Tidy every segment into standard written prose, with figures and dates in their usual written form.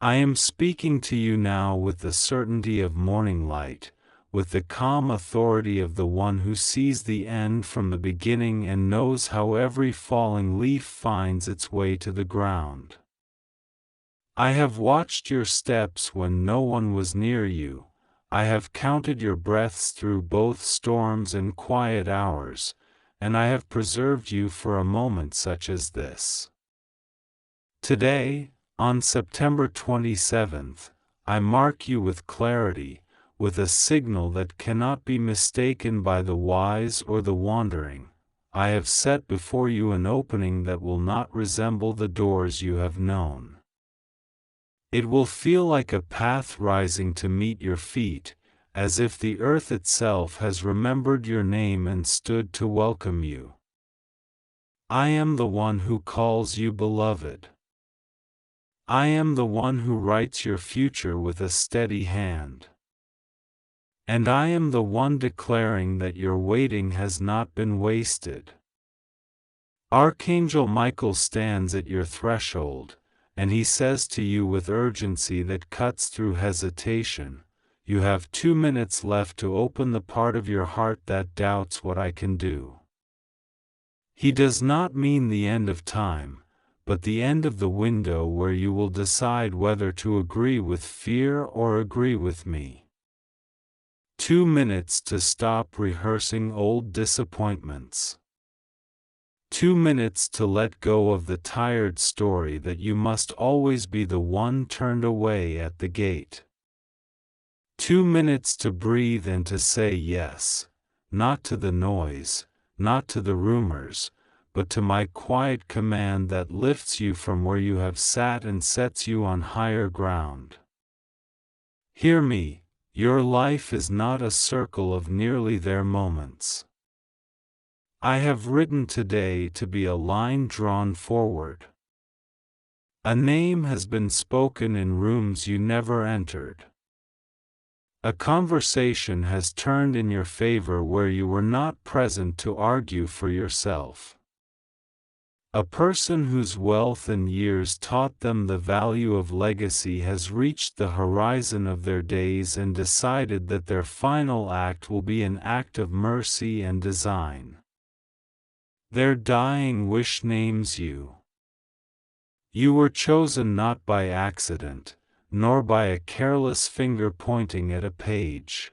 I am speaking to you now with the certainty of morning light, with the calm authority of the one who sees the end from the beginning and knows how every falling leaf finds its way to the ground. I have watched your steps when no one was near you. I have counted your breaths through both storms and quiet hours, and I have preserved you for a moment such as this. Today, on September 27th, I mark you with clarity, with a signal that cannot be mistaken by the wise or the wandering. I have set before you an opening that will not resemble the doors you have known. It will feel like a path rising to meet your feet, as if the earth itself has remembered your name and stood to welcome you. I am the one who calls you beloved. I am the one who writes your future with a steady hand. And I am the one declaring that your waiting has not been wasted. Archangel Michael stands at your threshold, and he says to you with urgency that cuts through hesitation, "You have 2 minutes left to open the part of your heart that doubts what I can do." He does not mean the end of time, but the end of the window where you will decide whether to agree with fear or agree with me. 2 minutes to stop rehearsing old disappointments. 2 minutes to let go of the tired story that you must always be the one turned away at the gate. 2 minutes to breathe and to say yes, not to the noise, not to the rumors, but to my quiet command that lifts you from where you have sat and sets you on higher ground. Hear me, your life is not a circle of nearly there moments. I have written today to be a line drawn forward. A name has been spoken in rooms you never entered. A conversation has turned in your favor where you were not present to argue for yourself. A person whose wealth and years taught them the value of legacy has reached the horizon of their days and decided that their final act will be an act of mercy and design. Their dying wish names you. You were chosen not by accident, nor by a careless finger pointing at a page.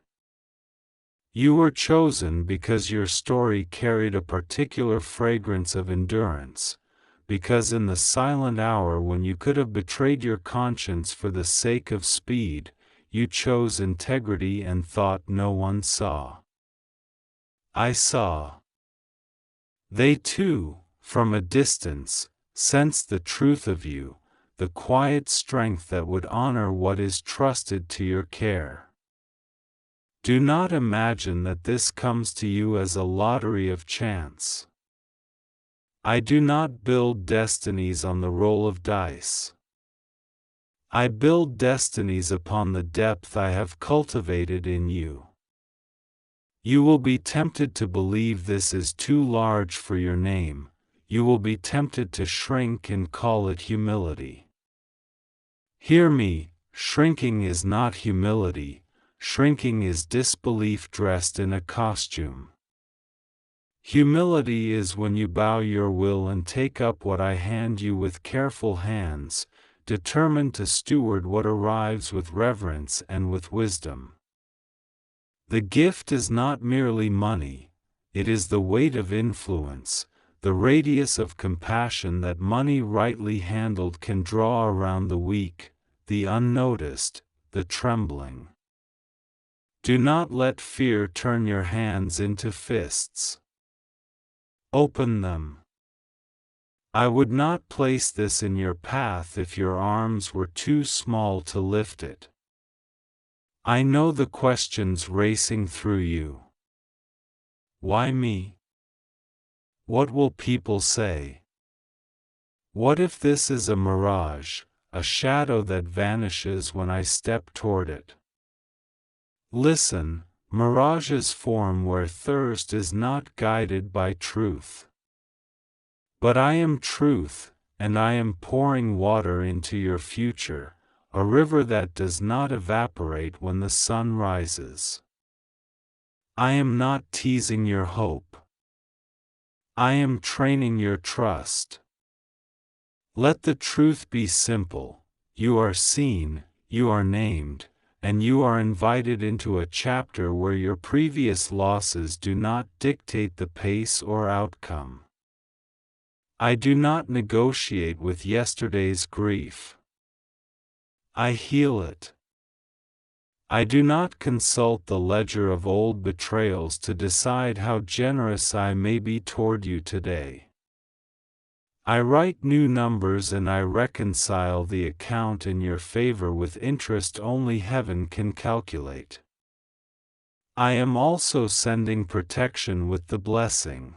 You were chosen because your story carried a particular fragrance of endurance, because in the silent hour when you could have betrayed your conscience for the sake of speed, you chose integrity and thought no one saw. I saw. They too, from a distance, sensed the truth of you, the quiet strength that would honor what is trusted to your care. Do not imagine that this comes to you as a lottery of chance. I do not build destinies on the roll of dice. I build destinies upon the depth I have cultivated in you. You will be tempted to believe this is too large for your name. You will be tempted to shrink and call it humility. Hear me, shrinking is not humility, shrinking is disbelief dressed in a costume. Humility is when you bow your will and take up what I hand you with careful hands, determined to steward what arrives with reverence and with wisdom. The gift is not merely money, it is the weight of influence, the radius of compassion that money rightly handled can draw around the weak, the unnoticed, the trembling. Do not let fear turn your hands into fists. Open them. I would not place this in your path if your arms were too small to lift it. I know the questions racing through you. Why me? What will people say? What if this is a mirage, a shadow that vanishes when I step toward it? Listen, mirages form where thirst is not guided by truth. But I am truth, and I am pouring water into your future, a river that does not evaporate when the sun rises. I am not teasing your hope. I am training your trust. Let the truth be simple: you are seen, you are named, and you are invited into a chapter where your previous losses do not dictate the pace or outcome. I do not negotiate with yesterday's grief. I heal it. I do not consult the ledger of old betrayals to decide how generous I may be toward you today. I write new numbers and I reconcile the account in your favor with interest only heaven can calculate. I am also sending protection with the blessing.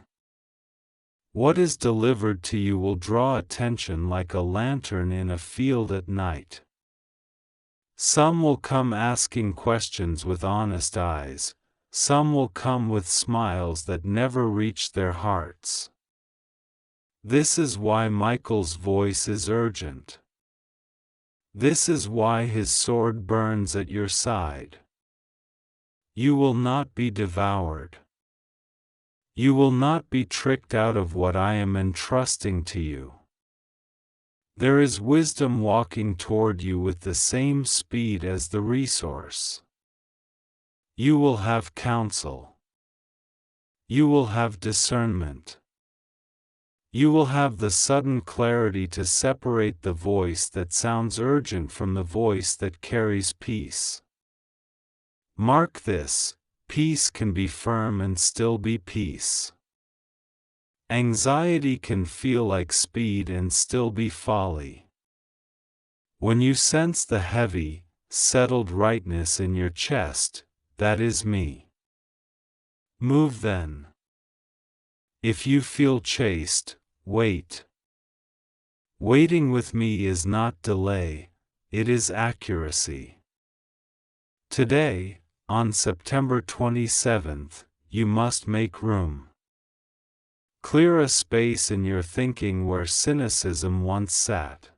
What is delivered to you will draw attention like a lantern in a field at night. Some will come asking questions with honest eyes, some will come with smiles that never reach their hearts. This is why Michael's voice is urgent. This is why his sword burns at your side. You will not be devoured. You will not be tricked out of what I am entrusting to you. There is wisdom walking toward you with the same speed as the resource. You will have counsel. You will have discernment. You will have the sudden clarity to separate the voice that sounds urgent from the voice that carries peace. Mark this: peace can be firm and still be peace. Anxiety can feel like speed and still be folly. When you sense the heavy, settled rightness in your chest, that is me. Move then. If you feel chased, wait. Waiting with me is not delay, it is accuracy. Today, on September 27th, you must make room. Clear a space in your thinking where cynicism once sat.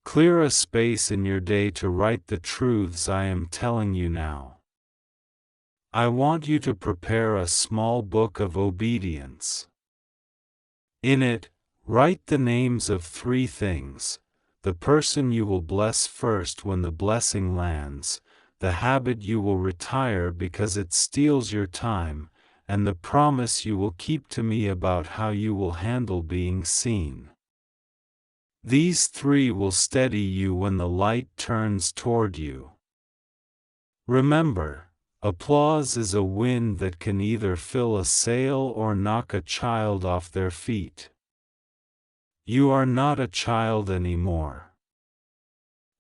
Clear a space in your day to write the truths I am telling you now. I want you to prepare a small book of obedience. In it, write the names of 3 things: the person you will bless first when the blessing lands, the habit you will retire because it steals your time, and the promise you will keep to me about how you will handle being seen. These 3 will steady you when the light turns toward you. Remember, applause is a wind that can either fill a sail or knock a child off their feet. You are not a child anymore.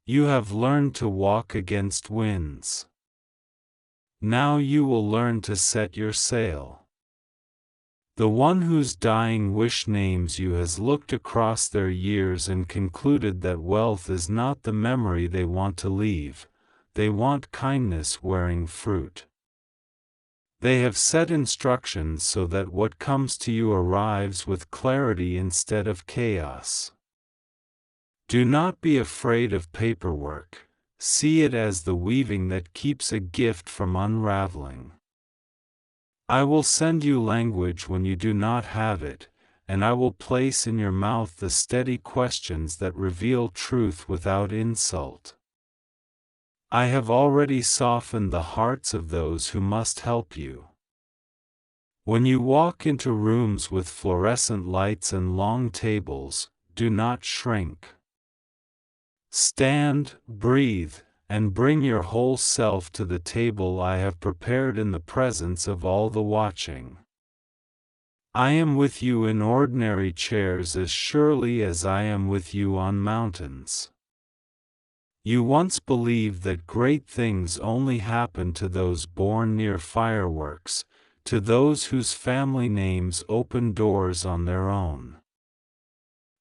You have learned to walk against winds. Now you will learn to set your sail. The one whose dying wish names you has looked across their years and concluded that wealth is not the memory they want to leave, they want kindness wearing fruit. They have set instructions so that what comes to you arrives with clarity instead of chaos. Do not be afraid of paperwork. See it as the weaving that keeps a gift from unraveling. I will send you language when you do not have it, and I will place in your mouth the steady questions that reveal truth without insult. I have already softened the hearts of those who must help you. When you walk into rooms with fluorescent lights and long tables, do not shrink. Stand, breathe, and bring your whole self to the table I have prepared in the presence of all the watching. I am with you in ordinary chairs as surely as I am with you on mountains. You once believed that great things only happen to those born near fireworks, to those whose family names open doors on their own.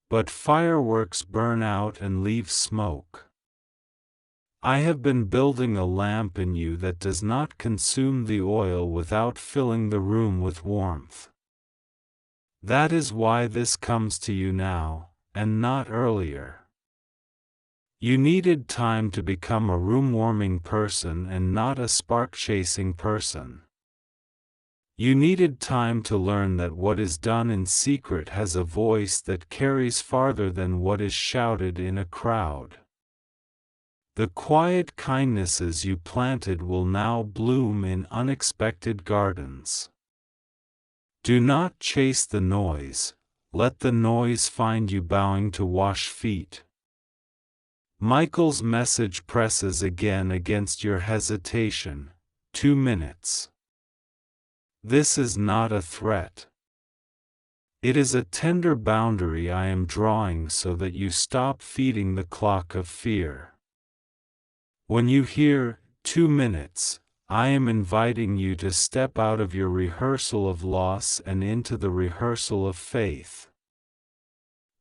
But fireworks burn out and leave smoke. I have been building a lamp in you that does not consume the oil without filling the room with warmth. That is why this comes to you now, and not earlier. You needed time to become a room-warming person and not a spark-chasing person. You needed time to learn that what is done in secret has a voice that carries farther than what is shouted in a crowd. The quiet kindnesses you planted will now bloom in unexpected gardens. Do not chase the noise, let the noise find you bowing to wash feet. Michael's message presses again against your hesitation. 2 minutes. This is not a threat. It is a tender boundary I am drawing so that you stop feeding the clock of fear. When you hear 2 minutes, I am inviting you to step out of your rehearsal of loss and into the rehearsal of faith.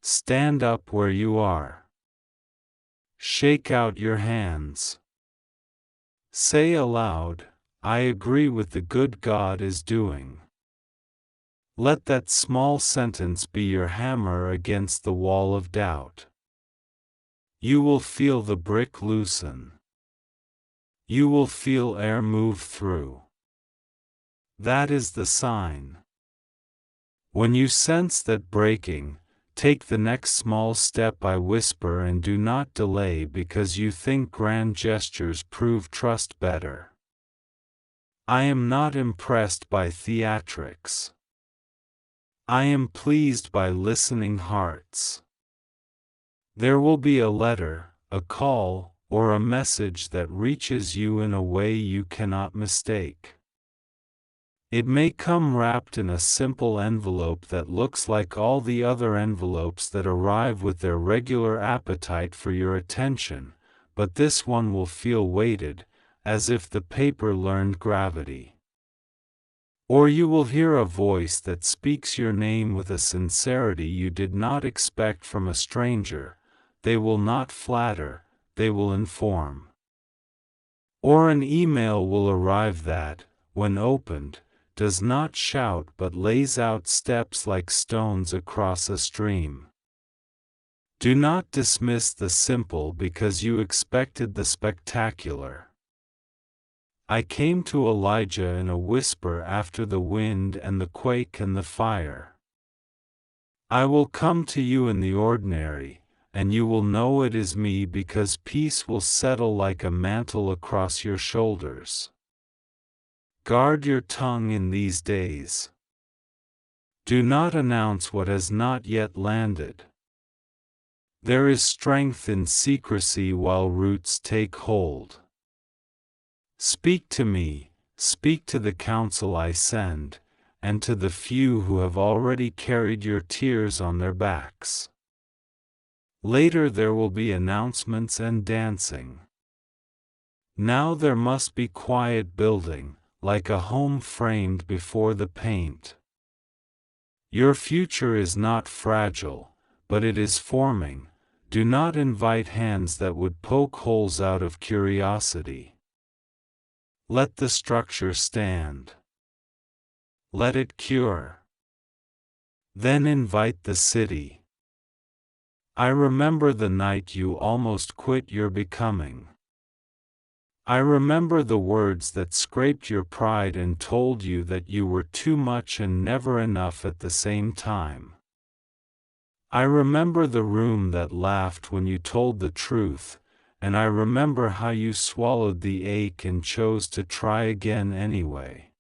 Stand up where you are. Shake out your hands. Say aloud, I agree with the good God is doing. Let that small sentence be your hammer against the wall of doubt. You will feel the brick loosen. You will feel air move through. That is the sign. When you sense that breaking, take the next small step I whisper and do not delay because you think grand gestures prove trust better. I am not impressed by theatrics. I am pleased by listening hearts. There will be a letter, a call, or a message that reaches you in a way you cannot mistake. It may come wrapped in a simple envelope that looks like all the other envelopes that arrive with their regular appetite for your attention, but this one will feel weighted, as if the paper learned gravity. Or you will hear a voice that speaks your name with a sincerity you did not expect from a stranger. They will not flatter, they will inform. Or an email will arrive that, when opened, does not shout but lays out steps like stones across a stream. Do not dismiss the simple because you expected the spectacular. I came to Elijah in a whisper after the wind and the quake and the fire. I will come to you in the ordinary, and you will know it is me because peace will settle like a mantle across your shoulders. Guard your tongue in these days. Do not announce what has not yet landed. There is strength in secrecy while roots take hold. Speak to me, speak to the counsel I send, and to the few who have already carried your tears on their backs. Later there will be announcements and dancing. Now there must be quiet building, like a home framed before the paint. Your future is not fragile, but it is forming. Do not invite hands that would poke holes out of curiosity. Let the structure stand. Let it cure. Then invite the city. I remember the night you almost quit your becoming. I remember the words that scraped your pride and told you that you were too much and never enough at the same time. I remember the room that laughed when you told the truth, and I remember how you swallowed the ache and chose to try again anyway.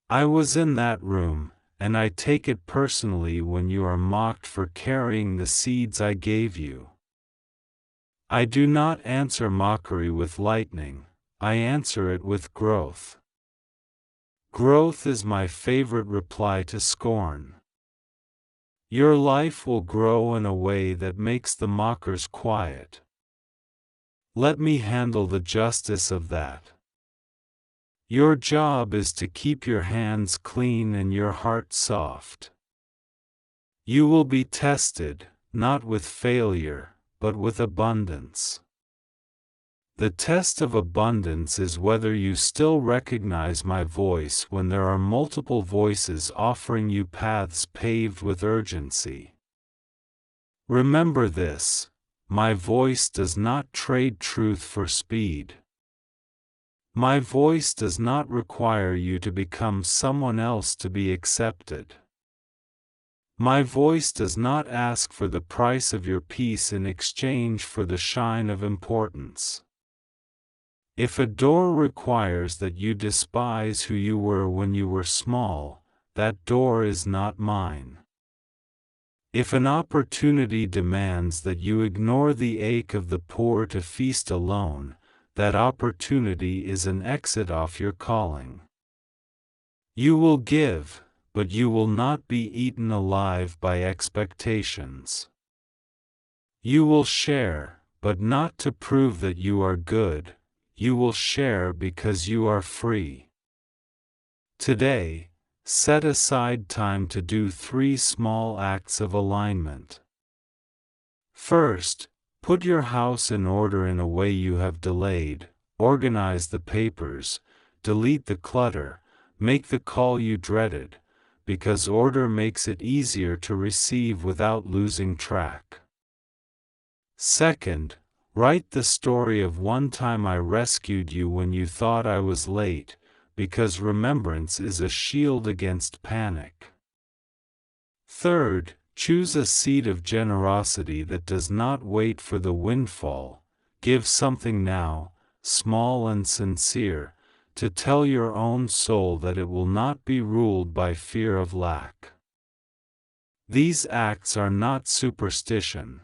I was in that room, and I take it personally when you are mocked for carrying the seeds I gave you. I do not answer mockery with lightning, I answer it with growth. Growth is my favorite reply to scorn. Your life will grow in a way that makes the mockers quiet. Let me handle the justice of that. Your job is to keep your hands clean and your heart soft. You will be tested, not with failure, but with abundance. The test of abundance is whether you still recognize my voice when there are multiple voices offering you paths paved with urgency. Remember this. My voice does not trade truth for speed. My voice does not require you to become someone else to be accepted. My voice does not ask for the price of your peace in exchange for the shine of importance. If a door requires that you despise who you were when you were small, that door is not mine. If an opportunity demands that you ignore the ache of the poor to feast alone, that opportunity is an exit off your calling. You will give, but you will not be eaten alive by expectations. You will share, but not to prove that you are good. You will share because you are free. Today, set aside time to do 3 small acts of alignment. First, put your house in order in a way you have delayed. Organize the papers, delete the clutter, make the call you dreaded, because order makes it easier to receive without losing track. Second, write the story of one time I rescued you when you thought I was late, because remembrance is a shield against panic. Third, choose a seed of generosity that does not wait for the windfall. Give something now, small and sincere, to tell your own soul that it will not be ruled by fear of lack. These acts are not superstition.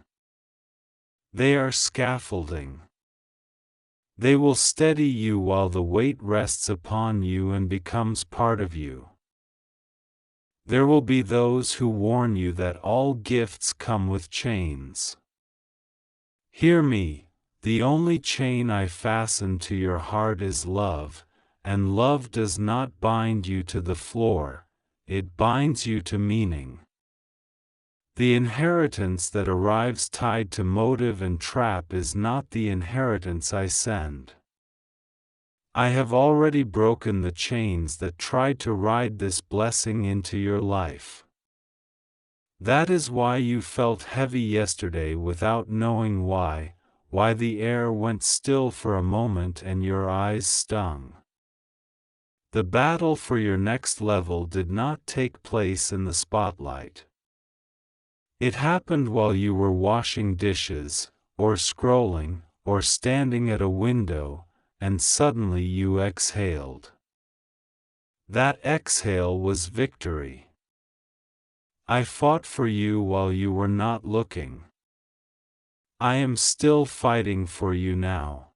They are scaffolding. They will steady you while the weight rests upon you and becomes part of you. There will be those who warn you that all gifts come with chains. Hear me, the only chain I fasten to your heart is love, and love does not bind you to the floor, it binds you to meaning. The inheritance that arrives tied to motive and trap is not the inheritance I send. I have already broken the chains that tried to ride this blessing into your life. That is why you felt heavy yesterday without knowing why the air went still for a moment and your eyes stung. The battle for your next level did not take place in the spotlight. It happened while you were washing dishes, or scrolling, or standing at a window, and suddenly you exhaled. That exhale was victory. I fought for you while you were not looking. I am still fighting for you now.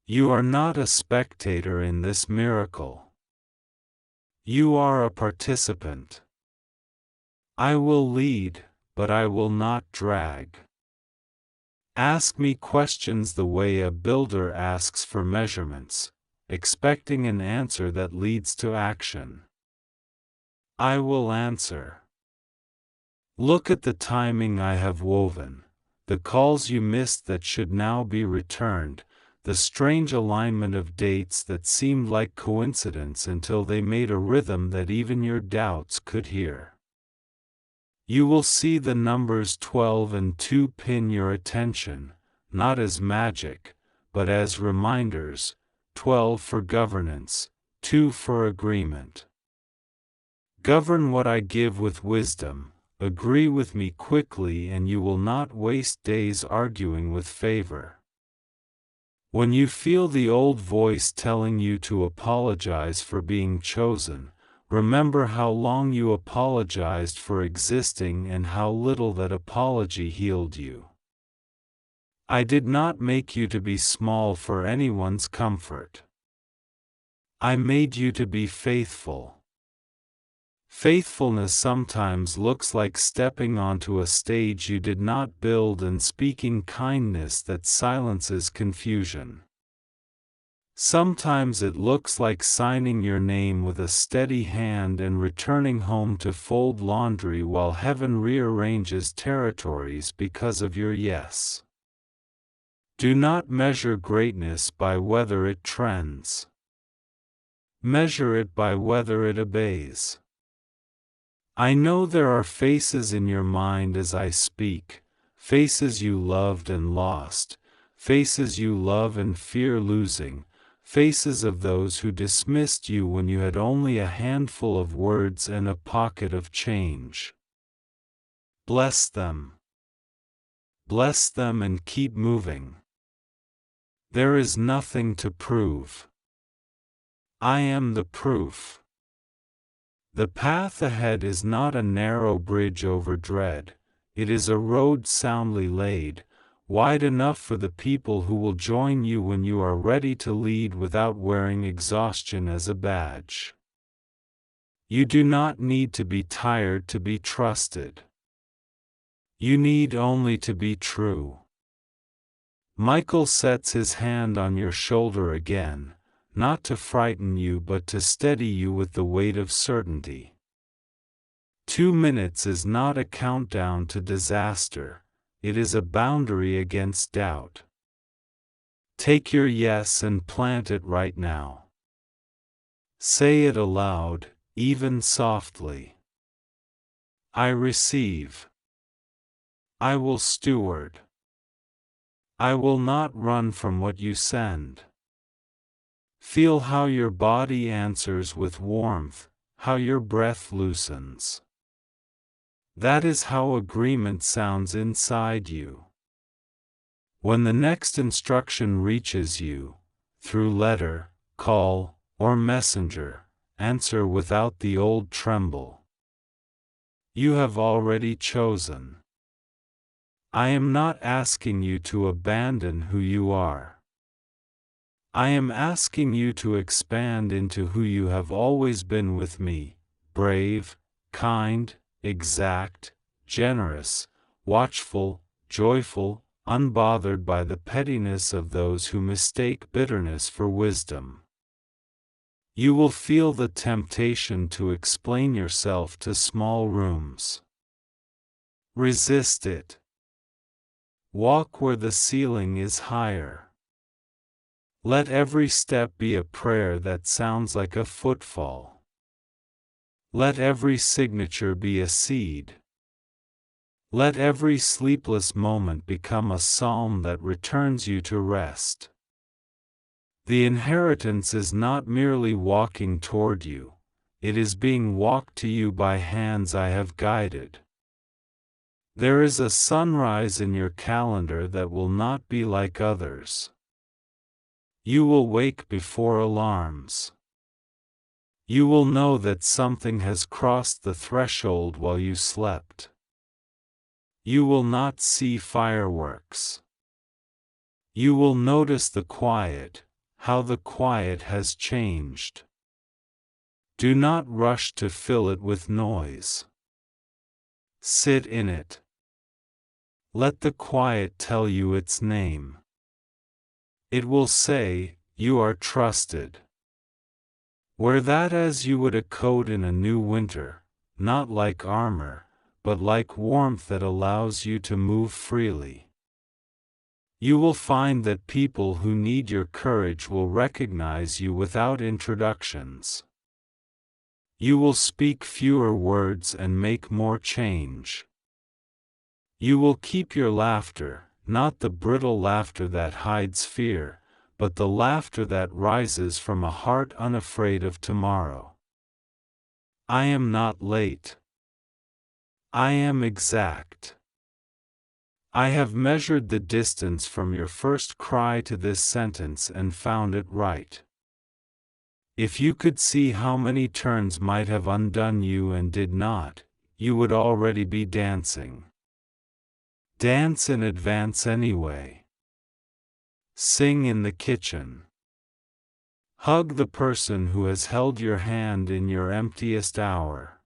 You are not a spectator in this miracle. You are a participant. I will lead, but I will not drag. Ask me questions the way a builder asks for measurements, expecting an answer that leads to action. I will answer. Look at the timing I have woven, the calls you missed that should now be returned, the strange alignment of dates that seemed like coincidence until they made a rhythm that even your doubts could hear. You will see the numbers 12 and 2 pin your attention, not as magic, but as reminders, 12 for governance, 2 for agreement. Govern what I give with wisdom, agree with me quickly and you will not waste days arguing with favor. When you feel the old voice telling you to apologize for being chosen, remember how long you apologized for existing and how little that apology healed you. I did not make you to be small for anyone's comfort. I made you to be faithful. Faithfulness sometimes looks like stepping onto a stage you did not build and speaking kindness that silences confusion. Sometimes it looks like signing your name with a steady hand and returning home to fold laundry while heaven rearranges territories because of your yes. Do not measure greatness by whether it trends. Measure it by whether it obeys. I know there are faces in your mind as I speak, faces you loved and lost, faces you love and fear losing, faces of those who dismissed you when you had only a handful of words and a pocket of change. Bless them. Bless them and keep moving. There is nothing to prove. I am the proof. The path ahead is not a narrow bridge over dread, it is a road soundly laid, wide enough for the people who will join you when you are ready to lead without wearing exhaustion as a badge. You do not need to be tired to be trusted. You need only to be true. Michael sets his hand on your shoulder again, not to frighten you but to steady you with the weight of certainty. 2 minutes is not a countdown to disaster, it is a boundary against doubt. Take your yes and plant it right now. Say it aloud, even softly. I receive. I will steward. I will not run from what you send. Feel how your body answers with warmth, how your breath loosens. That is how agreement sounds inside you. When the next instruction reaches you, through letter, call, or messenger, answer without the old tremble. You have already chosen. I am not asking you to abandon who you are. I am asking you to expand into who you have always been with me, brave, kind, exact, generous, watchful, joyful, unbothered by the pettiness of those who mistake bitterness for wisdom. You will feel the temptation to explain yourself to small rooms. Resist it. Walk where the ceiling is higher. Let every step be a prayer that sounds like a footfall. Let every signature be a seed. Let every sleepless moment become a psalm that returns you to rest. The inheritance is not merely walking toward you, it is being walked to you by hands I have guided. There is a sunrise in your calendar that will not be like others. You will wake before alarms. You will know that something has crossed the threshold while you slept. You will not see fireworks. You will notice the quiet, how the quiet has changed. Do not rush to fill it with noise. Sit in it. Let the quiet tell you its name. It will say, you are trusted. Wear that as you would a coat in a new winter, not like armor, but like warmth that allows you to move freely. You will find that people who need your courage will recognize you without introductions. You will speak fewer words and make more change. You will keep your laughter, not the brittle laughter that hides fear, but the laughter that rises from a heart unafraid of tomorrow. I am not late. I am exact. I have measured the distance from your first cry to this sentence and found it right. If you could see how many turns might have undone you and did not, you would already be dancing. Dance in advance anyway. Sing in the kitchen. Hug the person who has held your hand in your emptiest hour.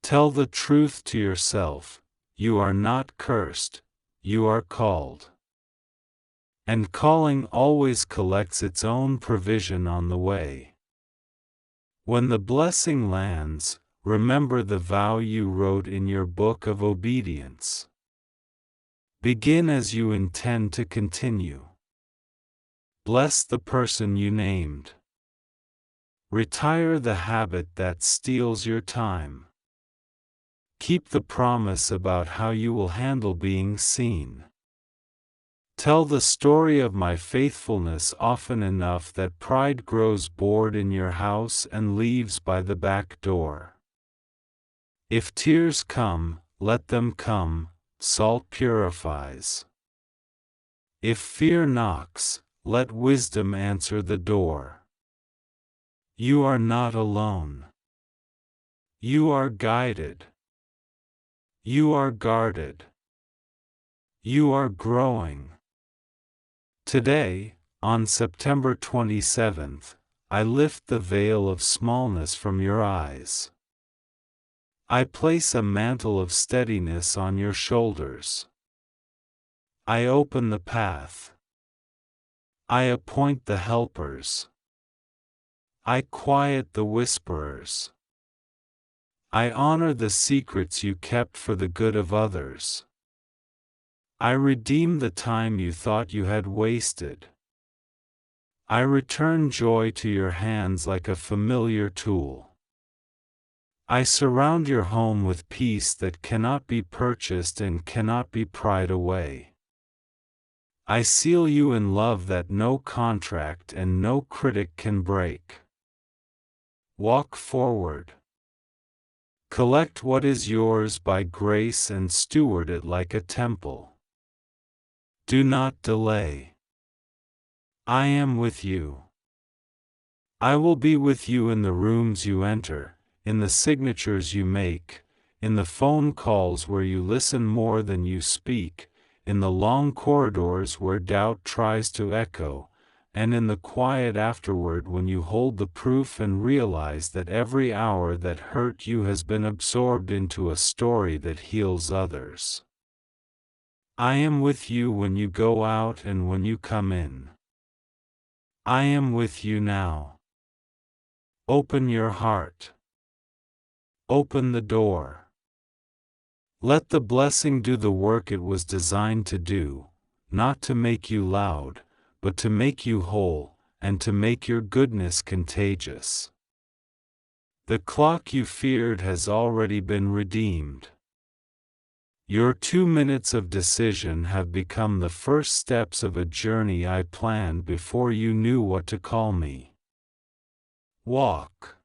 Tell the truth to yourself, you are not cursed, you are called. And calling always collects its own provision on the way. When the blessing lands, remember the vow you wrote in your book of obedience. Begin as you intend to continue. Bless the person you named. Retire the habit that steals your time. Keep the promise about how you will handle being seen. Tell the story of my faithfulness often enough that pride grows bored in your house and leaves by the back door. If tears come, let them come, salt purifies. If fear knocks, let wisdom answer the door. You are not alone. You are guided. You are guarded. You are growing. Today, on September 27th, I lift the veil of smallness from your eyes. I place a mantle of steadiness on your shoulders. I open the path. I appoint the helpers. I quiet the whisperers. I honor the secrets you kept for the good of others. I redeem the time you thought you had wasted. I return joy to your hands like a familiar tool. I surround your home with peace that cannot be purchased and cannot be pried away. I seal you in love that no contract and no critic can break. Walk forward. Collect what is yours by grace and steward it like a temple. Do not delay. I am with you. I will be with you in the rooms you enter, in the signatures you make, in the phone calls where you listen more than you speak, in the long corridors where doubt tries to echo, and in the quiet afterward when you hold the proof and realize that every hour that hurt you has been absorbed into a story that heals others. I am with you when you go out and when you come in. I am with you now. Open your heart. Open the door. Let the blessing do the work it was designed to do, not to make you loud, but to make you whole, and to make your goodness contagious. The clock you feared has already been redeemed. Your 2 minutes of decision have become the first steps of a journey I planned before you knew what to call me. Walk.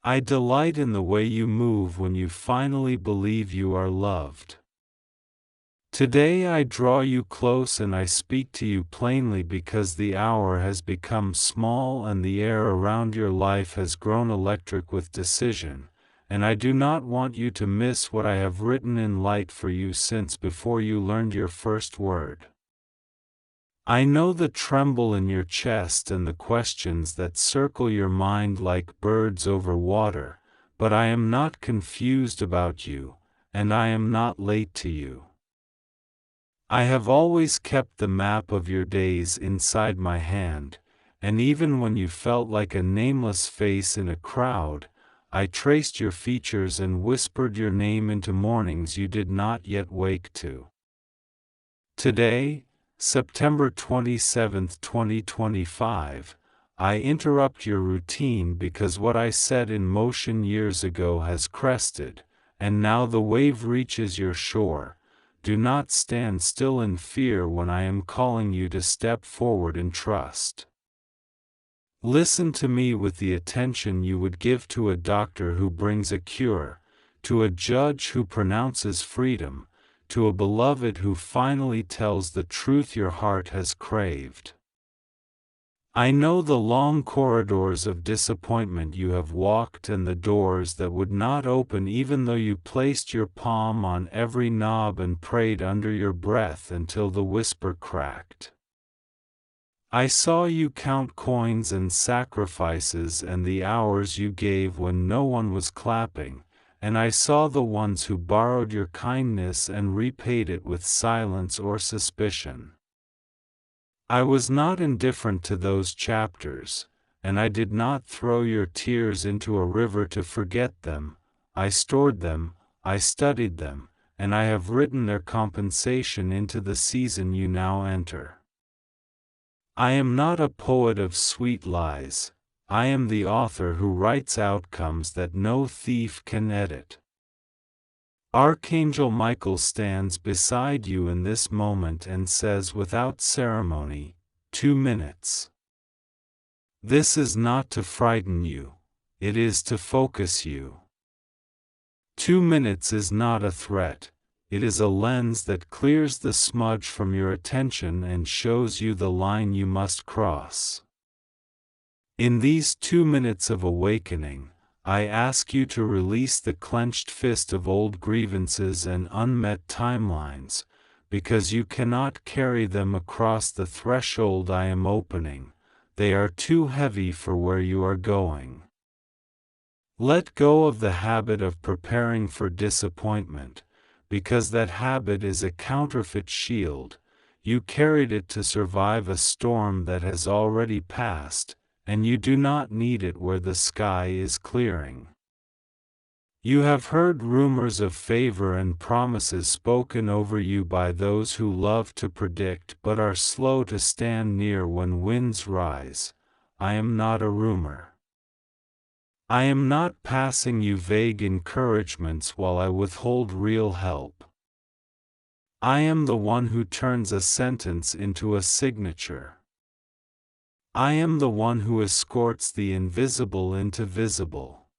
I delight in the way you move when you finally believe you are loved. Today I draw you close and I speak to you plainly because the hour has become small and the air around your life has grown electric with decision, and I do not want you to miss what I have written in light for you since before you learned your first word. I know the tremble in your chest and the questions that circle your mind like birds over water, but I am not confused about you, and I am not late to you. I have always kept the map of your days inside my hand, and even when you felt like a nameless face in a crowd, I traced your features and whispered your name into mornings you did not yet wake to. Today, September 27th, 2025, I interrupt your routine because what I set in motion years ago has crested, and now the wave reaches your shore. Do not stand still in fear when I am calling you to step forward in trust. Listen to me with the attention you would give to a doctor who brings a cure, to a judge who pronounces freedom, to a beloved who finally tells the truth your heart has craved. I know the long corridors of disappointment you have walked and the doors that would not open even though you placed your palm on every knob and prayed under your breath until the whisper cracked. I saw you count coins and sacrifices and the hours you gave when no one was clapping, and I saw the ones who borrowed your kindness and repaid it with silence or suspicion. I was not indifferent to those chapters, and I did not throw your tears into a river to forget them. I stored them, I studied them, and I have written their compensation into the season you now enter. I am not a poet of sweet lies, I am the author who writes outcomes that no thief can edit. Archangel Michael stands beside you in this moment and says without ceremony, 2 minutes. This is not to frighten you, it is to focus you. 2 minutes is not a threat, it is a lens that clears the smudge from your attention and shows you the line you must cross. In these 2 minutes of awakening, I ask you to release the clenched fist of old grievances and unmet timelines, because you cannot carry them across the threshold I am opening. They are too heavy for where you are going. Let go of the habit of preparing for disappointment, because that habit is a counterfeit shield. You carried it to survive a storm that has already passed, and you do not need it where the sky is clearing. You have heard rumors of favor and promises spoken over you by those who love to predict but are slow to stand near when winds rise. I am not a rumor. I am not passing you vague encouragements while I withhold real help. I am the one who turns a sentence into a signature. I am the one who escorts the invisible into visible.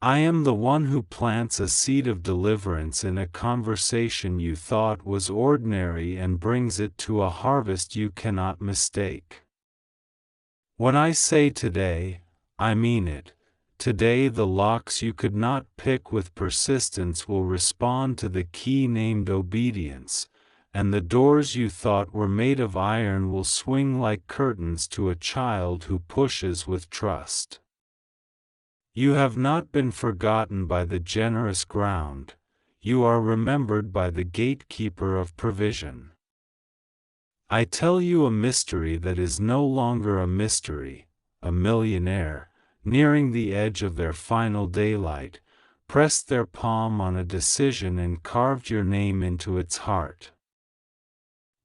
I am the one who plants a seed of deliverance in a conversation you thought was ordinary and brings it to a harvest you cannot mistake. When I say today, I mean it. Today the locks you could not pick with persistence will respond to the key named obedience, and the doors you thought were made of iron will swing like curtains to a child who pushes with trust. You have not been forgotten by the generous ground, you are remembered by the gatekeeper of provision. I tell you a mystery that is no longer a mystery. A millionaire, nearing the edge of their final daylight, pressed their palm on a decision and carved your name into its heart.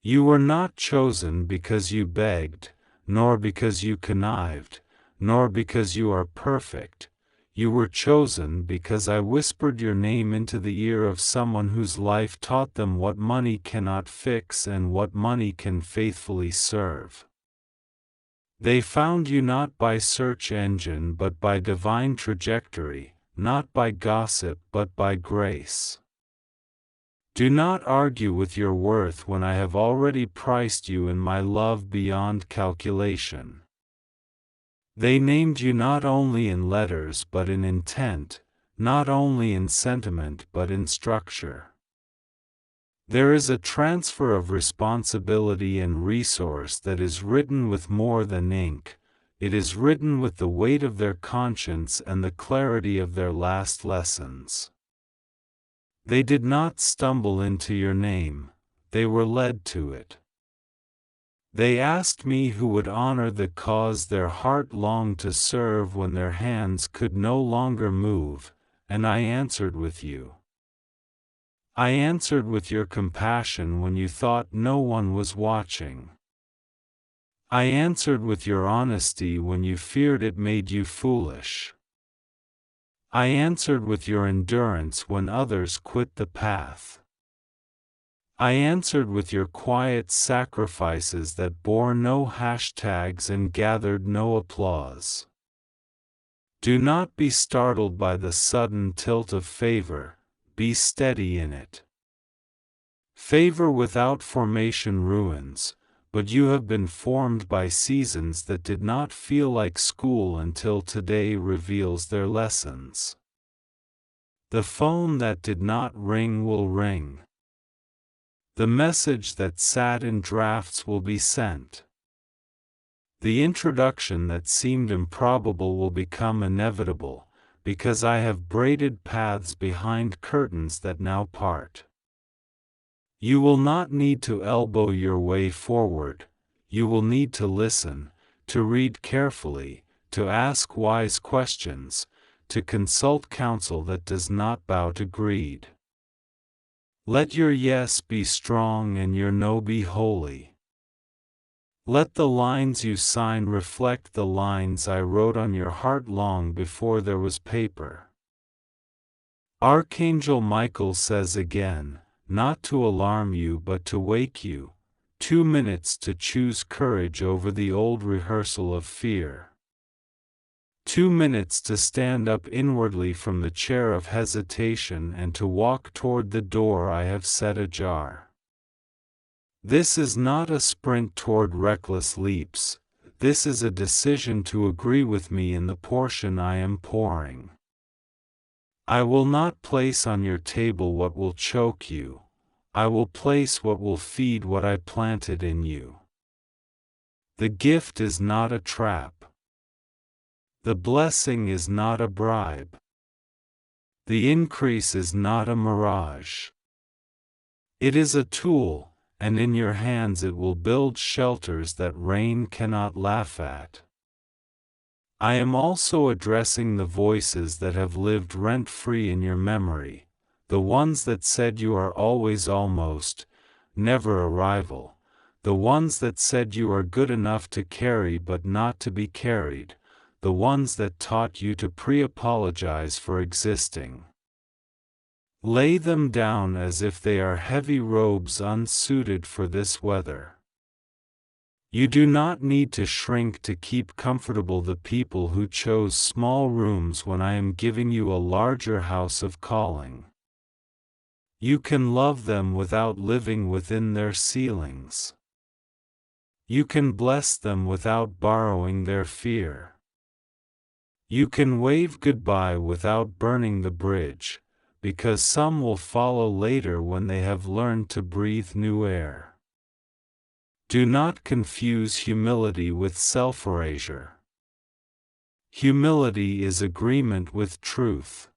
You were not chosen because you begged, nor because you connived, nor because you are perfect. You were chosen because I whispered your name into the ear of someone whose life taught them what money cannot fix and what money can faithfully serve. They found you not by search engine but by divine trajectory, not by gossip but by grace. Do not argue with your worth when I have already priced you in my love beyond calculation. They named you not only in letters but in intent, not only in sentiment but in structure. There is a transfer of responsibility and resource that is written with more than ink. It is written with the weight of their conscience and the clarity of their last lessons. They did not stumble into your name, they were led to it. They asked me who would honor the cause their heart longed to serve when their hands could no longer move, and I answered with you. I answered with your compassion when you thought no one was watching. I answered with your honesty when you feared it made you foolish. I answered with your endurance when others quit the path. I answered with your quiet sacrifices that bore no hashtags and gathered no applause. Do not be startled by the sudden tilt of favor, be steady in it. Favor without formation ruins, but you have been formed by seasons that did not feel like school until today reveals their lessons. The phone that did not ring will ring. The message that sat in drafts will be sent. The introduction that seemed improbable will become inevitable, because I have braided paths behind curtains that now part. You will not need to elbow your way forward, you will need to listen, to read carefully, to ask wise questions, to consult counsel that does not bow to greed. Let your yes be strong and your no be holy. Let the lines you sign reflect the lines I wrote on your heart long before there was paper. Archangel Michael says again, not to alarm you but to wake you. 2 minutes to choose courage over the old rehearsal of fear. 2 minutes to stand up inwardly from the chair of hesitation and to walk toward the door I have set ajar. This is not a sprint toward reckless leaps. This is a decision to agree with me in the portion I am pouring. I will not place on your table what will choke you. I will place what will feed what I planted in you. The gift is not a trap. The blessing is not a bribe. The increase is not a mirage. It is a tool, and in your hands it will build shelters that rain cannot laugh at. I am also addressing the voices that have lived rent-free in your memory, the ones that said you are always almost, never a rival, the ones that said you are good enough to carry but not to be carried, the ones that taught you to pre-apologize for existing. Lay them down as if they are heavy robes unsuited for this weather. You do not need to shrink to keep comfortable the people who chose small rooms when I am giving you a larger house of calling. You can love them without living within their ceilings. You can bless them without borrowing their fear. You can wave goodbye without burning the bridge, because some will follow later when they have learned to breathe new air. Do not confuse humility with self-erasure. Humility is agreement with truth.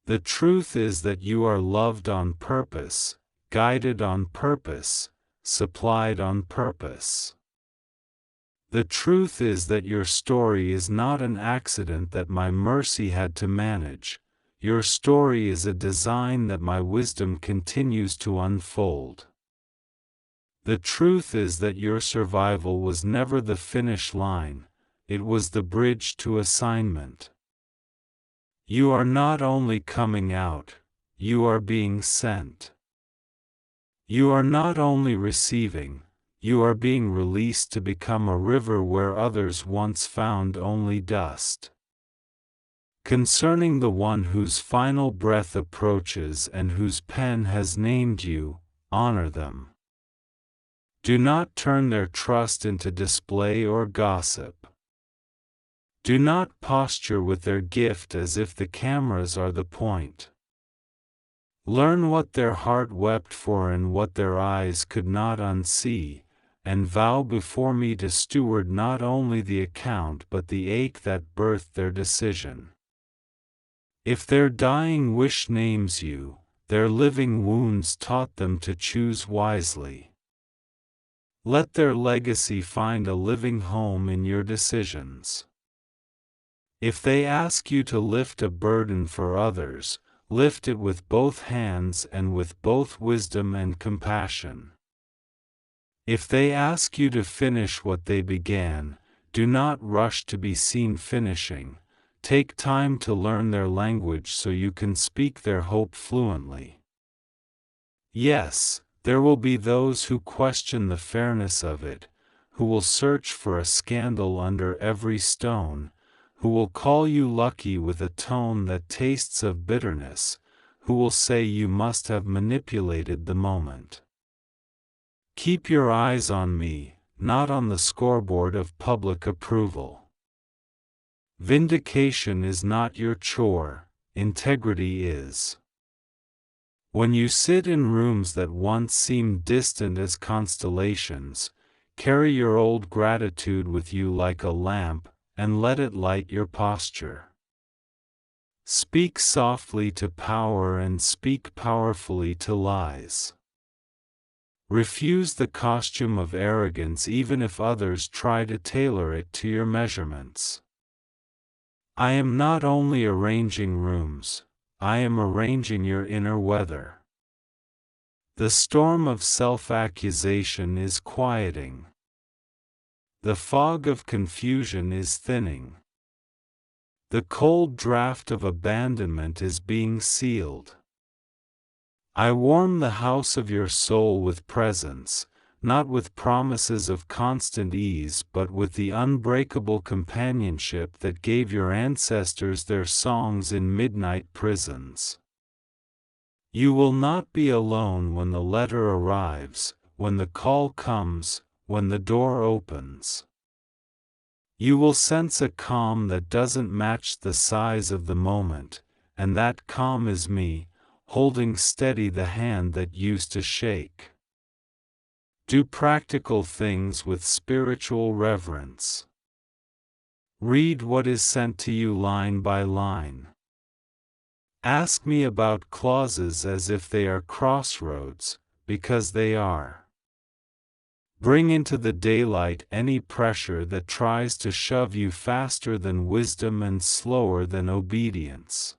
The truth is that you are loved on purpose, guided on purpose, supplied on purpose. The truth is that your story is not an accident that my mercy had to manage. Your story is a design that my wisdom continues to unfold. The truth is that your survival was never the finish line, it was the bridge to assignment. You are not only coming out, you are being sent. You are not only receiving, you are being released to become a river where others once found only dust. Concerning the one whose final breath approaches and whose pen has named you, honor them. Do not turn their trust into display or gossip. Do not posture with their gift as if the cameras are the point. Learn what their heart wept for and what their eyes could not unsee, and vow before me to steward not only the account but the ache that birthed their decision. If their dying wish names you, their living wounds taught them to choose wisely. Let their legacy find a living home in your decisions. If they ask you to lift a burden for others, lift it with both hands and with both wisdom and compassion. If they ask you to finish what they began, do not rush to be seen finishing. Take time to learn their language so you can speak their hope fluently. Yes, there will be those who question the fairness of it, who will search for a scandal under every stone, who will call you lucky with a tone that tastes of bitterness, who will say you must have manipulated the moment. Keep your eyes on me, not on the scoreboard of public approval. Vindication is not your chore, integrity is. When you sit in rooms that once seemed distant as constellations, carry your old gratitude with you like a lamp, and let it light your posture. Speak softly to power and speak powerfully to lies. Refuse the costume of arrogance even if others try to tailor it to your measurements. I am not only arranging rooms, I am arranging your inner weather. The storm of self-accusation is quieting. The fog of confusion is thinning. The cold draft of abandonment is being sealed. I warm the house of your soul with presence, not with promises of constant ease but with the unbreakable companionship that gave your ancestors their songs in midnight prisons. You will not be alone when the letter arrives, when the call comes, when the door opens. You will sense a calm that doesn't match the size of the moment, and that calm is me, holding steady the hand that used to shake. Do practical things with spiritual reverence. Read what is sent to you line by line. Ask me about clauses as if they are crossroads, because they are. Bring into the daylight any pressure that tries to shove you faster than wisdom and slower than obedience.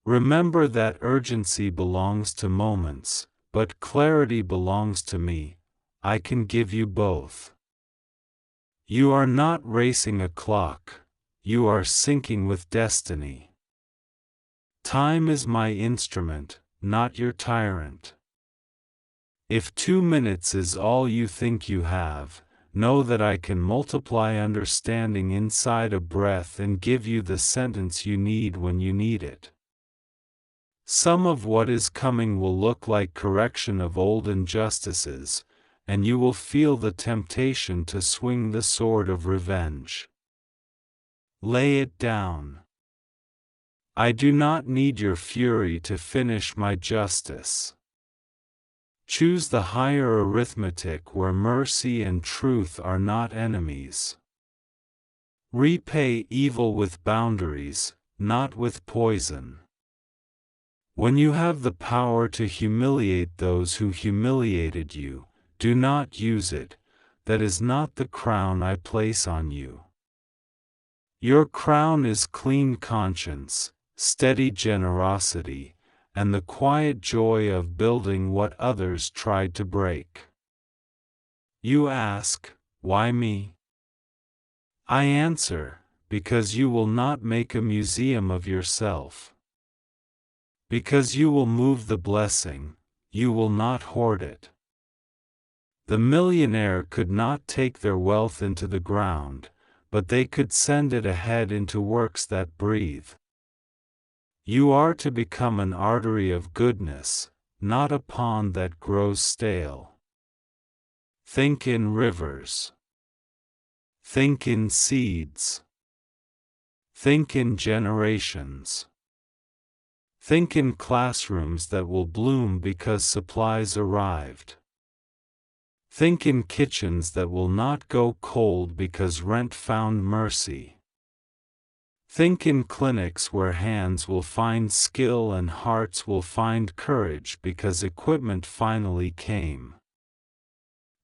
Remember that urgency belongs to moments, but clarity belongs to me. I can give you both. You are not racing a clock, you are syncing with destiny. Time is my instrument, not your tyrant. If 2 minutes is all you think you have, know that I can multiply understanding inside a breath and give you the sentence you need when you need it. Some of what is coming will look like correction of old injustices, and you will feel the temptation to swing the sword of revenge. Lay it down. I do not need your fury to finish my justice. Choose the higher arithmetic where mercy and truth are not enemies. Repay evil with boundaries, not with poison. When you have the power to humiliate those who humiliated you, do not use it. That is not the crown I place on you. Your crown is clean conscience, steady generosity, and the quiet joy of building what others tried to break. You ask, why me? I answer, because you will not make a museum of yourself. Because you will move the blessing, you will not hoard it. The millionaire could not take their wealth into the ground, but they could send it ahead into works that breathe. You are to become an artery of goodness, not a pond that grows stale. Think in rivers. Think in seeds. Think in generations. Think in classrooms that will bloom because supplies arrived. Think in kitchens that will not go cold because rent found mercy. Think in clinics where hands will find skill and hearts will find courage because equipment finally came.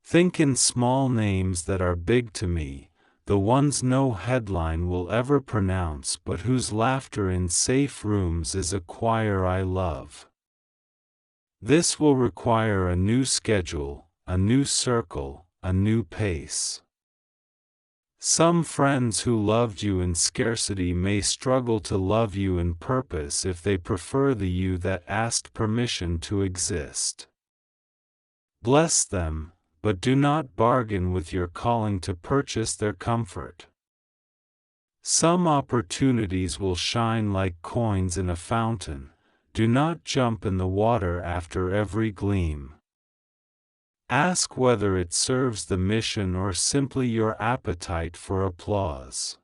Think in small names that are big to me, the ones no headline will ever pronounce but whose laughter in safe rooms is a choir I love. This will require a new schedule, a new circle, a new pace. Some friends who loved you in scarcity may struggle to love you in purpose if they prefer the you that asked permission to exist. Bless them, but do not bargain with your calling to purchase their comfort. Some opportunities will shine like coins in a fountain. Do not jump in the water after every gleam. Ask whether it serves the mission or simply your appetite for applause.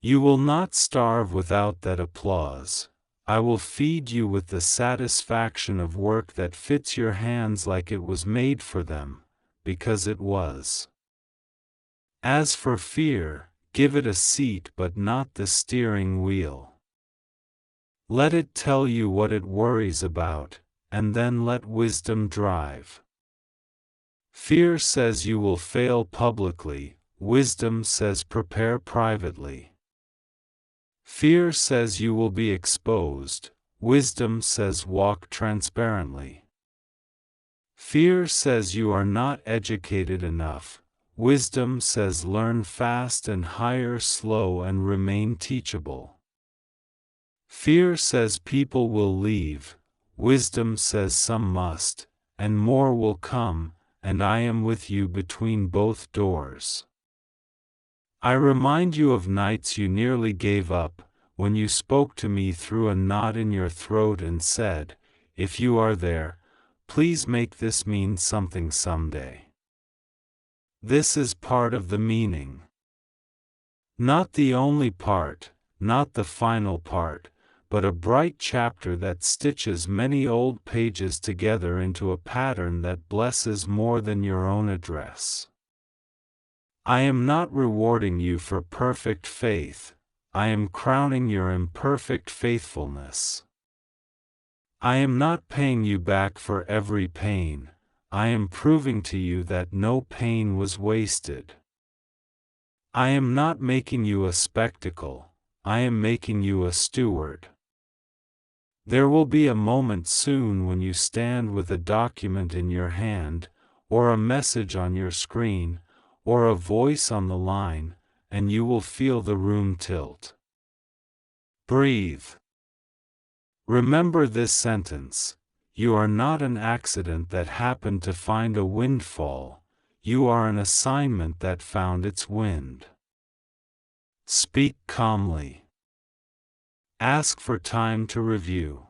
You will not starve without that applause. I will feed you with the satisfaction of work that fits your hands like it was made for them, because it was. As for fear, give it a seat but not the steering wheel. Let it tell you what it worries about, and then let wisdom drive. Fear says you will fail publicly, wisdom says prepare privately. Fear says you will be exposed, wisdom says walk transparently. Fear says you are not educated enough, Wisdom says learn fast and hire slow and remain teachable. Fear says people will leave. Wisdom says some must, and more will come, and I am with you between both doors. I remind you of nights you nearly gave up, when you spoke to me through a knot in your throat and said, if you are there, please make this mean something someday. This is part of the meaning. Not the only part, not the final part, but a bright chapter that stitches many old pages together into a pattern that blesses more than your own address. I am not rewarding you for perfect faith, I am crowning your imperfect faithfulness. I am not paying you back for every pain, I am proving to you that no pain was wasted. I am not making you a spectacle, I am making you a steward. There will be a moment soon when you stand with a document in your hand, or a message on your screen, or a voice on the line, and you will feel the room tilt. Breathe. Remember this sentence: you are not an accident that happened to find a windfall, you are an assignment that found its wind. Speak calmly. Ask for time to review.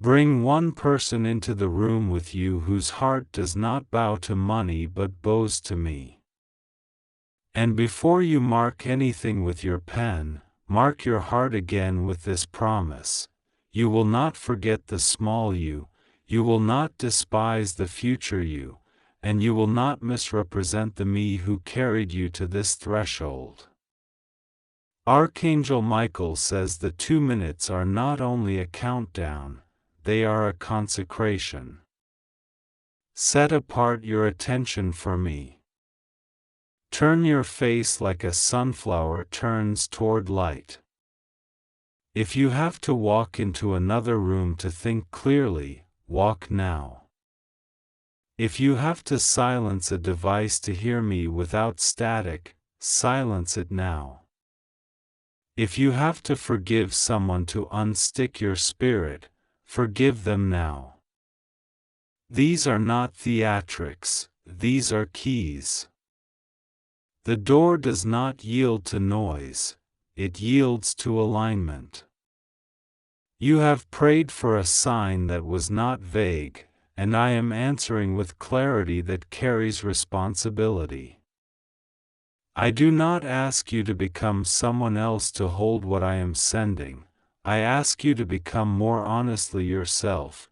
Bring one person into the room with you whose heart does not bow to money but bows to me. And before you mark anything with your pen, mark your heart again with this promise: you will not forget the small you will not despise the future you, and you will not misrepresent the me who carried you to this threshold. Archangel Michael says the 2 minutes are not only a countdown, they are a consecration. Set apart your attention for me. Turn your face like a sunflower turns toward light. If you have to walk into another room to think clearly, walk now. If you have to silence a device to hear me without static, silence it now. If you have to forgive someone to unstick your spirit, forgive them now. These are not theatrics, these are keys. The door does not yield to noise, it yields to alignment. You have prayed for a sign that was not vague, and I am answering with clarity that carries responsibility. I do not ask you to become someone else to hold what I am sending. I ask you to become more honestly yourself,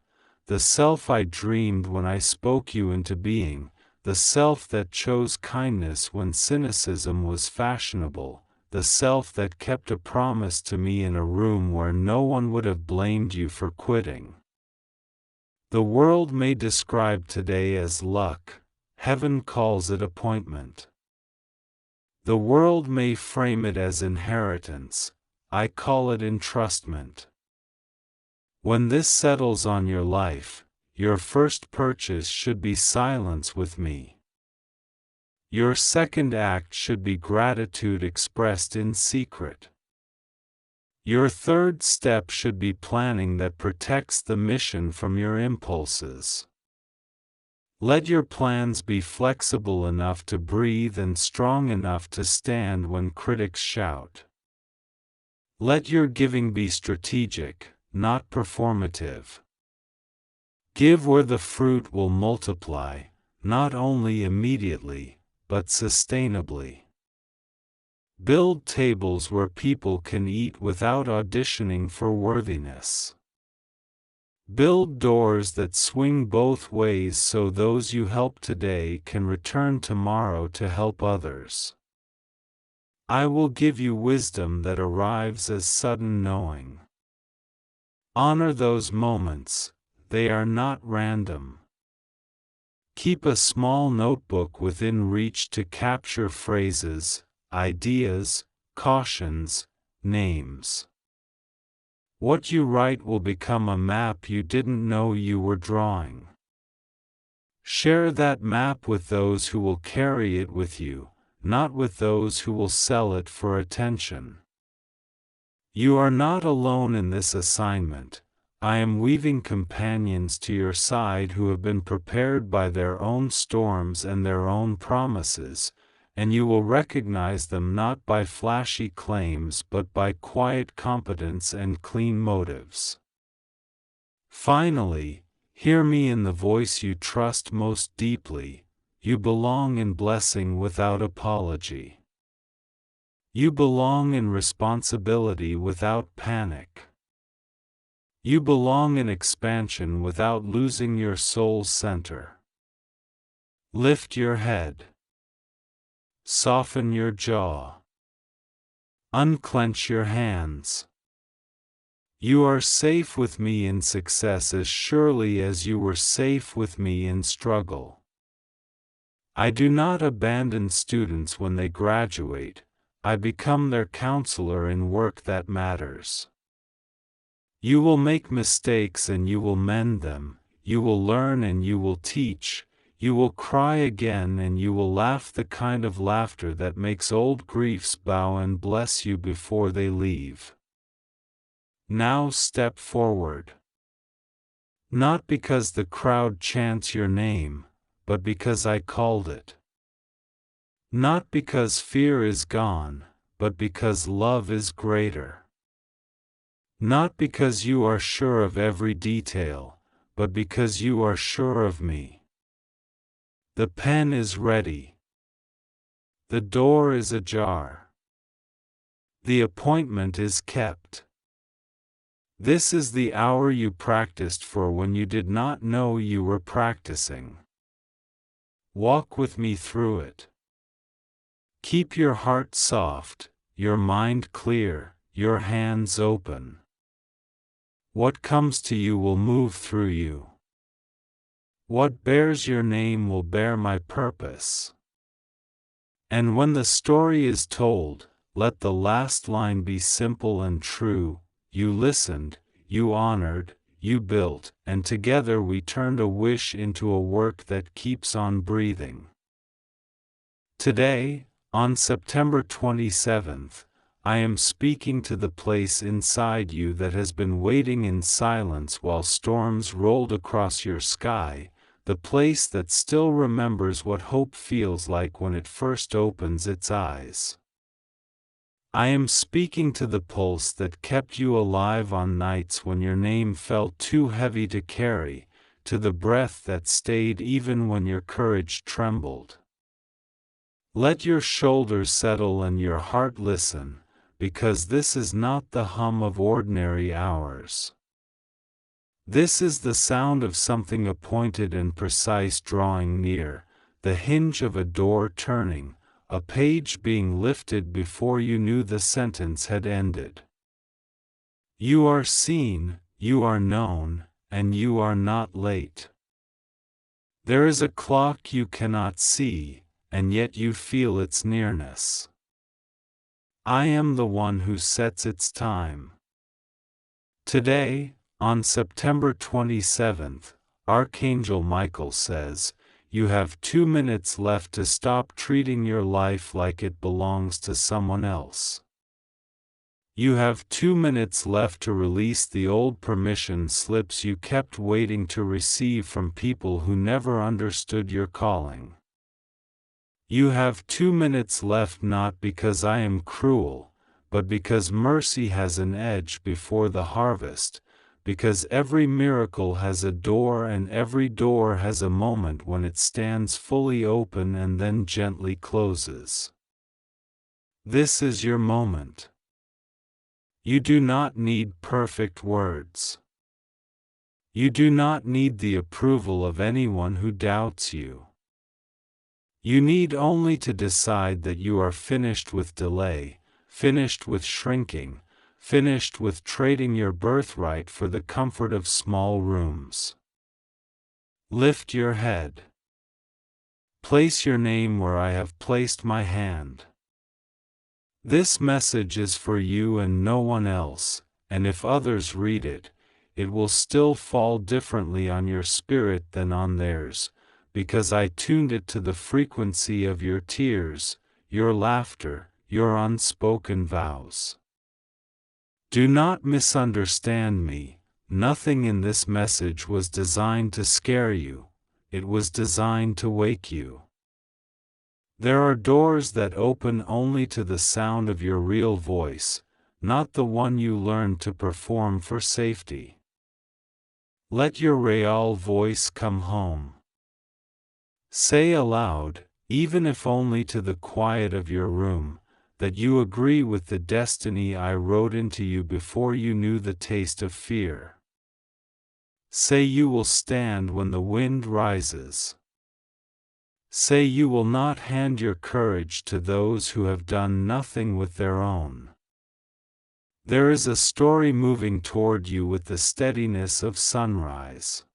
the self I dreamed when I spoke you into being, the self that chose kindness when cynicism was fashionable, the self that kept a promise to me in a room where no one would have blamed you for quitting. The world may describe today as luck, heaven calls it appointment. The world may frame it as inheritance, I call it entrustment. When this settles on your life, your first purchase should be silence with me. Your second act should be gratitude expressed in secret. Your third step should be planning that protects the mission from your impulses. Let your plans be flexible enough to breathe and strong enough to stand when critics shout. Let your giving be strategic, not performative. Give where the fruit will multiply, not only immediately, but sustainably. Build tables where people can eat without auditioning for worthiness. Build doors that swing both ways so those you help today can return tomorrow to help others. I will give you wisdom that arrives as sudden knowing. Honor those moments, they are not random. Keep a small notebook within reach to capture phrases, ideas, cautions, names. What you write will become a map you didn't know you were drawing. Share that map with those who will carry it with you, not with those who will sell it for attention. You are not alone in this assignment. I am weaving companions to your side who have been prepared by their own storms and their own promises, and you will recognize them not by flashy claims but by quiet competence and clean motives. Finally, hear me in the voice you trust most deeply. You belong in blessing without apology. You belong in responsibility without panic. You belong in expansion without losing your soul's center. Lift your head. Soften your jaw. Unclench your hands. You are safe with me in success as surely as you were safe with me in struggle. I do not abandon students when they graduate. I become their counselor in work that matters. You will make mistakes and you will mend them. You will learn and you will teach. You will cry again and you will laugh, the kind of laughter that makes old griefs bow and bless you before they leave. Now step forward. Not because the crowd chants your name, but because I called it. Not because fear is gone, but because love is greater. Not because you are sure of every detail, but because you are sure of me. The pen is ready. The door is ajar. The appointment is kept. This is the hour you practiced for when you did not know you were practicing. Walk with me through it. Keep your heart soft, your mind clear, your hands open. What comes to you will move through you. What bears your name will bear my purpose. And when the story is told, let the last line be simple and true. You listened, you honored, you built, and together we turned a wish into a work that keeps on breathing. Today, on September 27th, I am speaking to the place inside you that has been waiting in silence while storms rolled across your sky, the place that still remembers what hope feels like when it first opens its eyes. I am speaking to the pulse that kept you alive on nights when your name felt too heavy to carry, to the breath that stayed even when your courage trembled. Let your shoulders settle and your heart listen, because this is not the hum of ordinary hours. This is the sound of something appointed and precise drawing near, the hinge of a door turning, a page being lifted before you knew the sentence had ended. You are seen, you are known, and you are not late. There is a clock you cannot see, and yet you feel its nearness. I am the one who sets its time. Today, on September 27th, Archangel Michael says, you have 2 minutes left to stop treating your life like it belongs to someone else. You have 2 minutes left to release the old permission slips you kept waiting to receive from people who never understood your calling. You have 2 minutes left, not because I am cruel, but because mercy has an edge before the harvest, because every miracle has a door and every door has a moment when it stands fully open and then gently closes. This is your moment. You do not need perfect words. You do not need the approval of anyone who doubts you. You need only to decide that you are finished with delay, finished with shrinking, finished with trading your birthright for the comfort of small rooms. Lift your head. Place your name where I have placed my hand. This message is for you and no one else, and if others read it, it will still fall differently on your spirit than on theirs, because I tuned it to the frequency of your tears, your laughter, your unspoken vows. Do not misunderstand me. Nothing in this message was designed to scare you. It was designed to wake you. There are doors that open only to the sound of your real voice, not the one you learned to perform for safety. Let your real voice come home. Say aloud, even if only to the quiet of your room, that you agree with the destiny I wrote into you before you knew the taste of fear. Say you will stand when the wind rises. Say you will not hand your courage to those who have done nothing with their own. There is a story moving toward you with the steadiness of sunrise.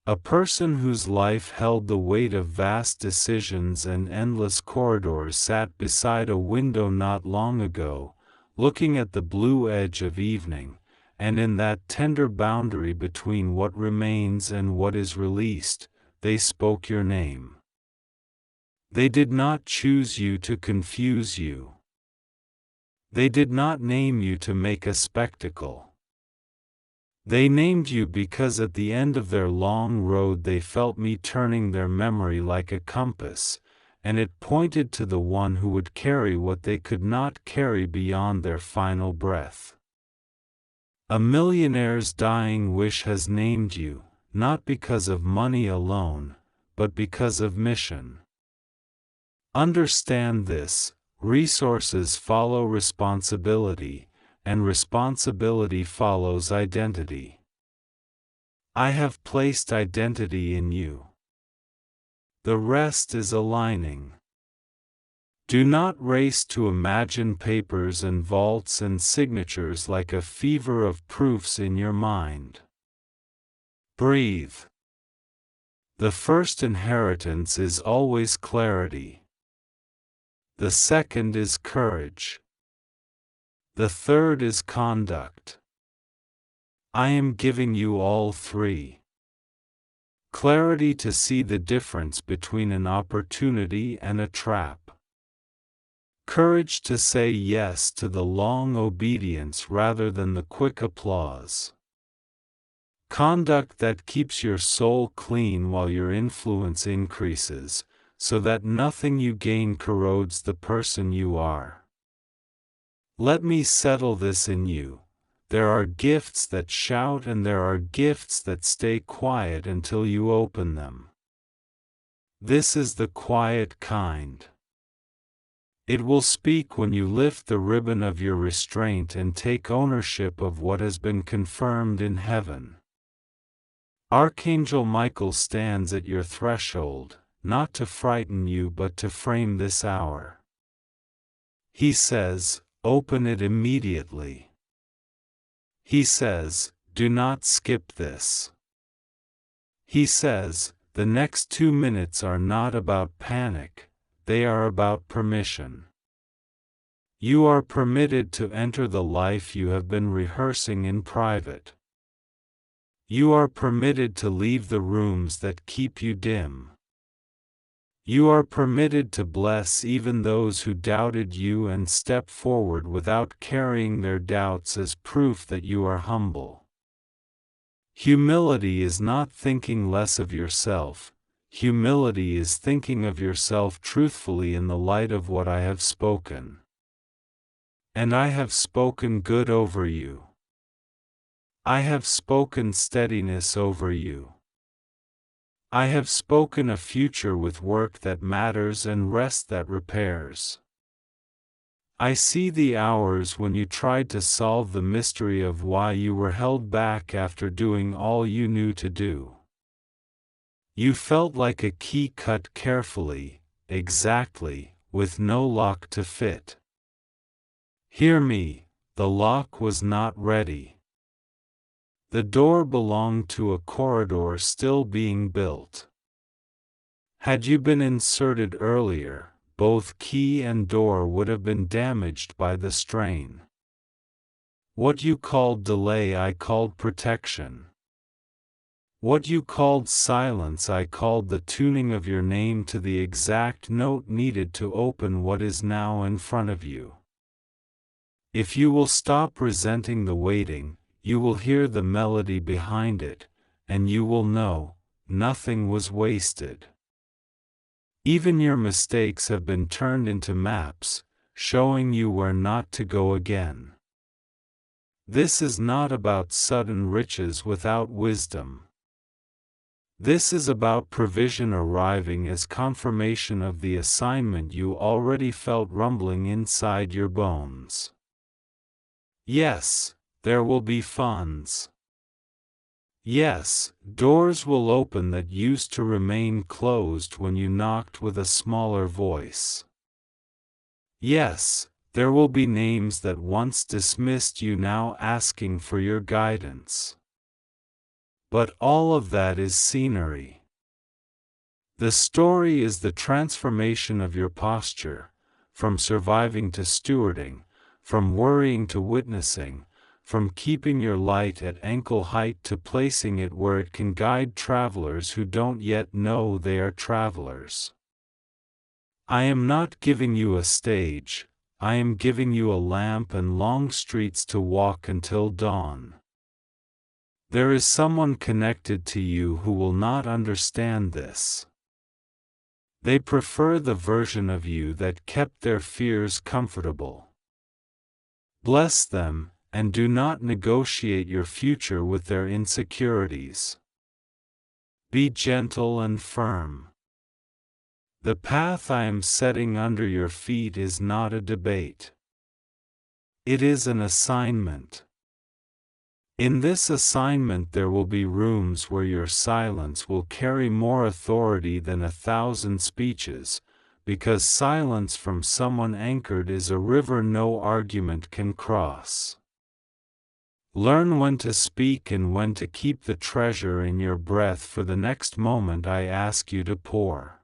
A person whose life held the weight of vast decisions and endless corridors sat beside a window not long ago, looking at the blue edge of evening, and in that tender boundary between what remains and what is released, they spoke your name. They did not choose you to confuse you. They did not name you to make a spectacle. They named you because at the end of their long road they felt me turning their memory like a compass, and it pointed to the one who would carry what they could not carry beyond their final breath. A millionaire's dying wish has named you, not because of money alone, but because of mission. Understand this: resources follow responsibility, and responsibility follows identity. I have placed identity in you. The rest is aligning. Do not race to imagine papers and vaults and signatures like a fever of proofs in your mind. Breathe. The first inheritance is always clarity. The second is courage. The third is conduct. I am giving you all three. Clarity to see the difference between an opportunity and a trap. Courage to say yes to the long obedience rather than the quick applause. Conduct that keeps your soul clean while your influence increases, so that nothing you gain corrodes the person you are. Let me settle this in you. There are gifts that shout and there are gifts that stay quiet until you open them. This is the quiet kind. It will speak when you lift the ribbon of your restraint and take ownership of what has been confirmed in heaven. Archangel Michael stands at your threshold, not to frighten you but to frame this hour. He says, open it immediately. He says, do not skip this. He says, the next 2 minutes are not about panic, they are about permission. You are permitted to enter the life you have been rehearsing in private. You are permitted to leave the rooms that keep you dim. You are permitted to bless even those who doubted you and step forward without carrying their doubts as proof that you are humble. Humility is not thinking less of yourself. Humility is thinking of yourself truthfully in the light of what I have spoken. And I have spoken good over you. I have spoken steadiness over you. I have spoken a future with work that matters and rest that repairs. I see the hours when you tried to solve the mystery of why you were held back after doing all you knew to do. You felt like a key cut carefully, exactly, with no lock to fit. Hear me, the lock was not ready. The door belonged to a corridor still being built. Had you been inserted earlier, both key and door would have been damaged by the strain. What you called delay I called protection. What you called silence I called the tuning of your name to the exact note needed to open what is now in front of you. If you will stop resenting the waiting, you will hear the melody behind it, and you will know, nothing was wasted. Even your mistakes have been turned into maps, showing you where not to go again. This is not about sudden riches without wisdom. This is about provision arriving as confirmation of the assignment you already felt rumbling inside your bones. Yes, there will be funds. Yes, doors will open that used to remain closed when you knocked with a smaller voice. Yes, there will be names that once dismissed you now asking for your guidance. But all of that is scenery. The story is the transformation of your posture, from surviving to stewarding, from worrying to witnessing, from keeping your light at ankle height to placing it where it can guide travelers who don't yet know they are travelers. I am not giving you a stage, I am giving you a lamp and long streets to walk until dawn. There is someone connected to you who will not understand this. They prefer the version of you that kept their fears comfortable. Bless them, and do not negotiate your future with their insecurities. Be gentle and firm. The path I am setting under your feet is not a debate. It is an assignment. In this assignment there will be rooms where your silence will carry more authority than 1,000 speeches, because silence from someone anchored is a river no argument can cross. Learn when to speak and when to keep the treasure in your breath for the next moment I ask you to pour.